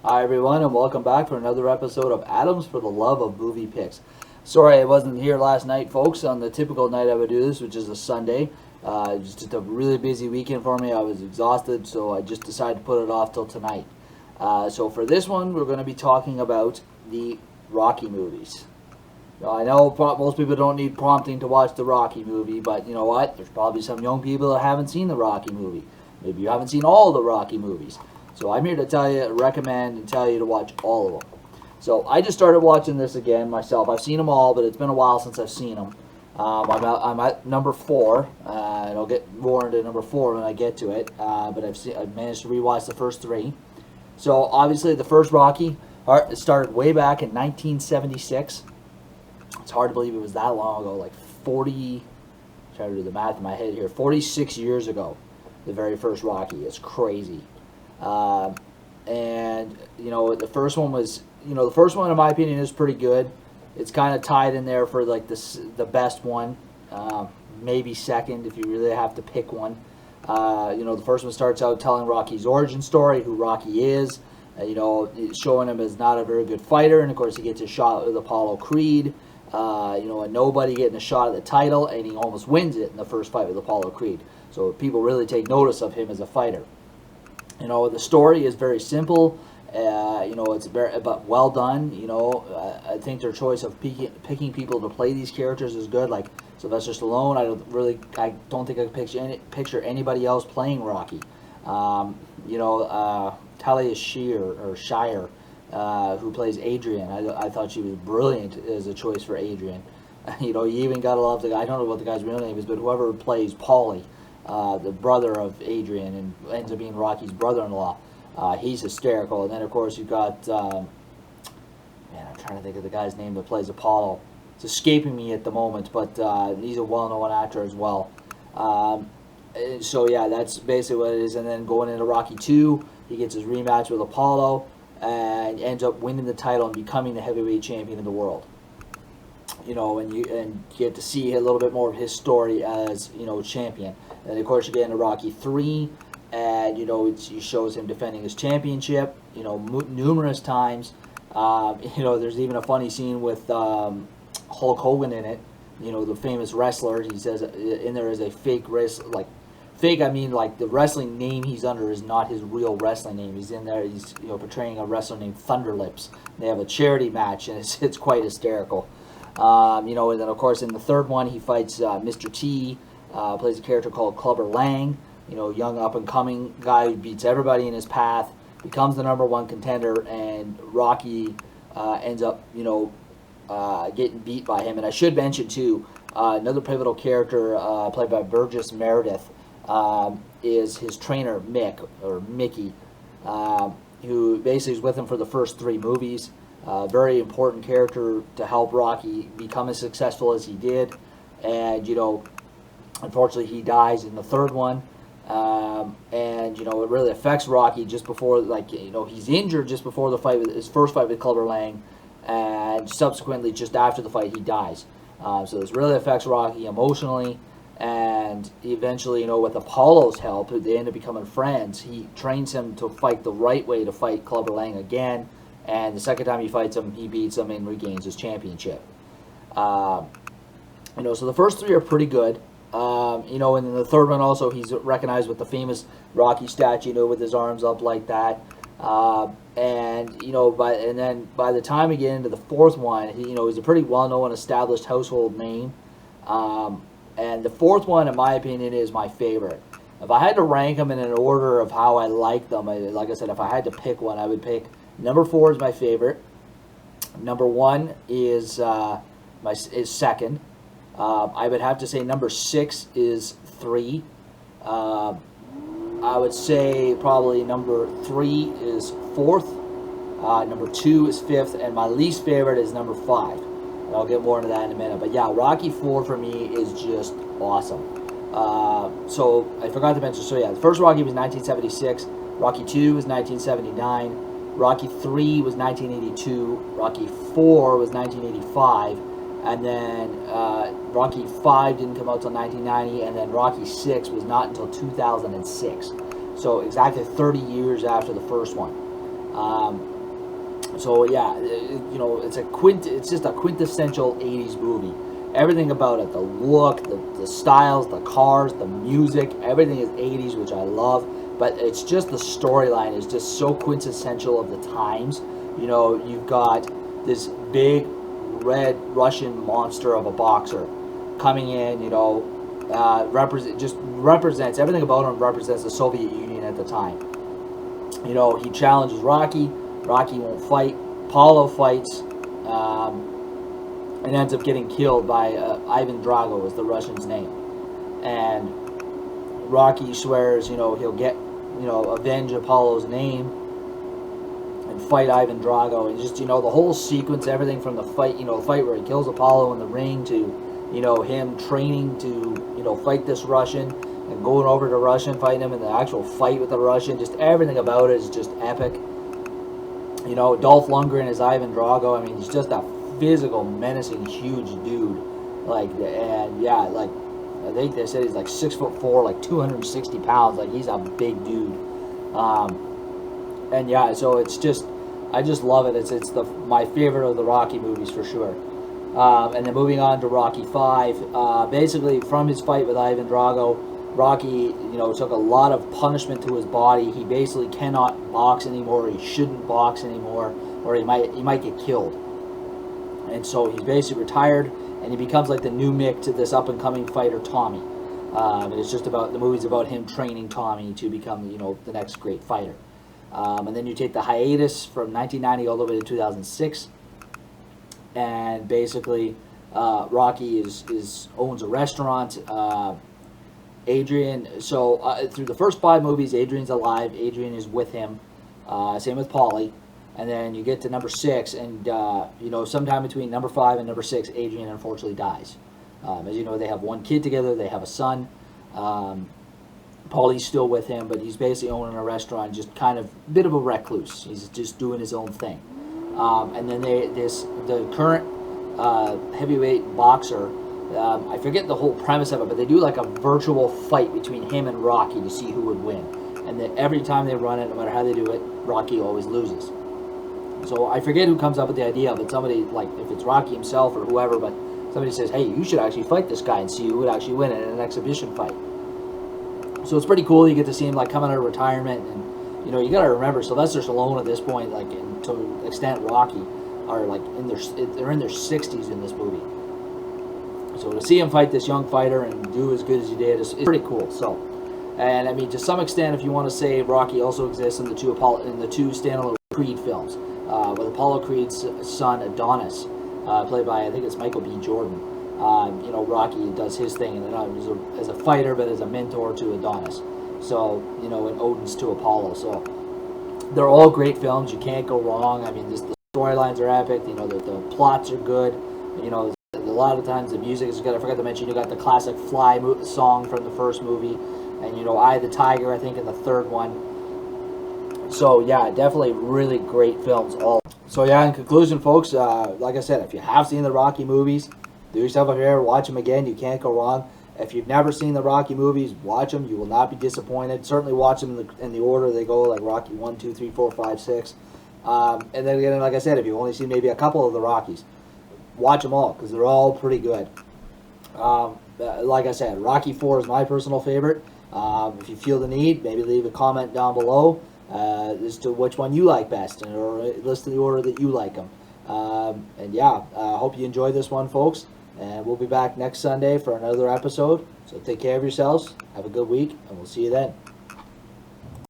Hi everyone, and welcome back for another episode of Adams for the Love of Movie Picks. Sorry I wasn't here last night, folks. On the typical night I would do this, which is a Sunday. It was just a really busy weekend for me. I was exhausted, so I just decided to put it off till tonight. So for this one, we're going to be talking about the Rocky movies. Now, I know most people don't need prompting to watch the Rocky movie, but you know what? There's probably some young people that haven't seen the Rocky movie. Maybe you haven't seen all the Rocky movies. So I'm here to tell you, recommend, and tell you to watch all of them. So I just started watching this again myself. I've seen them all, but it's been a while since I've seen them. I'm at number 4, and I'll get more into number 4 when I get to it. But I've managed to rewatch the first 3. So obviously the first Rocky it started way back in 1976. It's hard to believe it was that long ago, like 40. Try to do the math in my head here. 46 years ago, the very first Rocky. It's crazy. And the first one was, the first one in my opinion is pretty good. It's kind of tied in there for like the best one, maybe second if you really have to pick one. The first one starts out telling Rocky's origin story, who Rocky is. Showing him as not a very good fighter, and of course he gets a shot with Apollo Creed. A nobody getting a shot at the title, and he almost wins it in the first fight with Apollo Creed. So people really take notice of him as a fighter. The story is very simple. It's very but well done. I think their choice of picking people to play these characters is good. Like Sylvester Stallone, I don't think I could picture anybody else playing Rocky. Talia Shire, who plays Adrian. I thought she was brilliant as a choice for Adrian. You even gotta love the guy. I don't know what the guy's real name is, but whoever plays Paulie, the brother of Adrian, and ends up being Rocky's brother-in-law. He's hysterical. And then, of course, you've got, I'm trying to think of the guy's name that plays Apollo. It's escaping me at the moment, but he's a well-known actor as well. That's basically what it is. And then going into Rocky 2, he gets his rematch with Apollo and ends up winning the title and becoming the heavyweight champion of the world. And you get to see a little bit more of his story as, champion. And of course you get into Rocky 3, and it shows him defending his championship, numerous times. There's even a funny scene with Hulk Hogan in it, the famous wrestler. He says in there is a fake race, like fake. I mean, like the wrestling name he's under is not his real wrestling name. He's in there. He's portraying a wrestler named Thunderlips. They have a charity match, and it's quite hysterical. And then of course in the third one he fights Mr. T, plays a character called Clubber Lang, young up and coming guy who beats everybody in his path, becomes the number 1 contender, and Rocky ends up getting beat by him. And I should mention too, another pivotal character played by Burgess Meredith is his trainer Mickey, who basically is with him for the first 3 movies. Very important character to help Rocky become as successful as he did. And, unfortunately he dies in the third one. It really affects Rocky just before, he's injured just before the fight, with his first fight with Clubber Lang. And subsequently, just after the fight, he dies. So this really affects Rocky emotionally. And eventually, with Apollo's help, they end up becoming friends. He trains him to fight the right way to fight Clubber Lang again. And the second time he fights him, he beats him and regains his championship. So the first 3 are pretty good. And in the third one also, he's recognized with the famous Rocky statue, with his arms up like that. By the time we get into the fourth one, he's a pretty well-known, established household name. And the fourth one, in my opinion, is my favorite. If I had to rank them in an order of how I like them, like I said, if I had to pick one, I would pick number 4 is my favorite. Number 1 is second. I would have to say number 6 is 3. I would say probably number 3 is 4th. Number 2 is 5th, and my least favorite is number 5. And I'll get more into that in a minute. But yeah, Rocky 4 for me is just awesome. So I forgot to mention. So yeah, the first Rocky was 1976. Rocky 2 was 1979. Rocky 3 was 1982, Rocky 4 was 1985, and then Rocky 5 didn't come out until 1990, and then Rocky 6 was not until 2006. So exactly 30 years after the first one. So yeah, you know, it's just a quintessential '80s movie. Everything about it, the look, the styles, the cars, the music, everything is '80s, which I love. But it's just the storyline is just so quintessential of the times. You know, you've got this big red Russian monster of a boxer coming in. You know, represents everything about him, represents the Soviet Union at the time. You know, he challenges Rocky. Rocky won't fight. Paulo fights, and ends up getting killed by Ivan Drago, is the Russian's name. And Rocky swears, you know, he'll get, you know, avenge Apollo's name and fight Ivan Drago. And just, you know, the whole sequence, everything from the fight, you know, the fight where he kills Apollo in the ring to, you know, him training to, you know, fight this Russian and going over to Russia and fighting him, and the actual fight with the Russian, just everything about it is just epic. You know, Dolph Lundgren is Ivan Drago. I mean, he's just a physical, menacing, huge dude. Like, and yeah, like, I think they said he's like 6'4", like 260 pounds. Like, he's a big dude. And yeah, so it's just, I just love it. It's my favorite of the Rocky movies for sure. And then moving on to Rocky 5, basically from his fight with Ivan Drago, Rocky, you know, took a lot of punishment to his body. He basically cannot box anymore. He shouldn't box anymore, or he might get killed. And so he's basically retired, and he becomes like the new Mick to this up and coming fighter Tommy. And it's just about, the movie's about him training Tommy to become, you know, the next great fighter. And then you take the hiatus from 1990 all the way to 2006, and basically Rocky owns a restaurant. Adrian, so through the first 5 movies, Adrian's alive. Adrian is with him. Same with Paulie. And then you get to number 6, and you know, sometime between number 5 and number 6, Adrian unfortunately dies. As you know, they have one kid together. They have a son. Paulie's still with him, but he's basically owning a restaurant, just kind of a bit of a recluse. He's just doing his own thing. And then the current heavyweight boxer. I forget the whole premise of it, but they do like a virtual fight between him and Rocky to see who would win. And then every time they run it, no matter how they do it, Rocky always loses. So I forget who comes up with the idea, but somebody, like if it's Rocky himself or whoever, but somebody says, hey, you should actually fight this guy and see who would actually win in an exhibition fight. So it's pretty cool. You get to see him like coming out of retirement, and you know, you got to remember Sylvester Stallone at this point, like, and to an extent Rocky, are like they're in their 60s in this movie. So to see him fight this young fighter and do as good as he did is pretty cool. So, and I mean, to some extent, if you want to say, Rocky also exists in the two standalone Creed films, with Apollo Creed's son Adonis, played by, I think it's Michael B. Jordan. You know, Rocky does his thing, and as a fighter, but as a mentor to Adonis. So, you know, and Odin's to Apollo. So they're all great films. You can't go wrong. I mean, the storylines are epic. You know, the plots are good. You know, a lot of times the music is good. I forgot to mention, you got the classic Fly song from the first movie, and you know, Eye of the Tiger, I think, in the third one. So yeah, definitely really great films all. So yeah, in conclusion, folks, like I said, if you have seen the Rocky movies, do yourself a favor, watch them again. You can't go wrong. If you've never seen the Rocky movies, watch them. You will not be disappointed. Certainly watch them in the order they go, like Rocky 1, 2, 3, 4, 5, 6. And then again, like I said, if you've only seen maybe a couple of the Rockies, watch them all, because they're all pretty good. Like I said, Rocky 4 is my personal favorite. If you feel the need, maybe leave a comment down below as to which one you like best, or list the order that you like them. And yeah, I hope you enjoyed this one, folks. And we'll be back next Sunday for another episode. So take care of yourselves. Have a good week, and we'll see you then.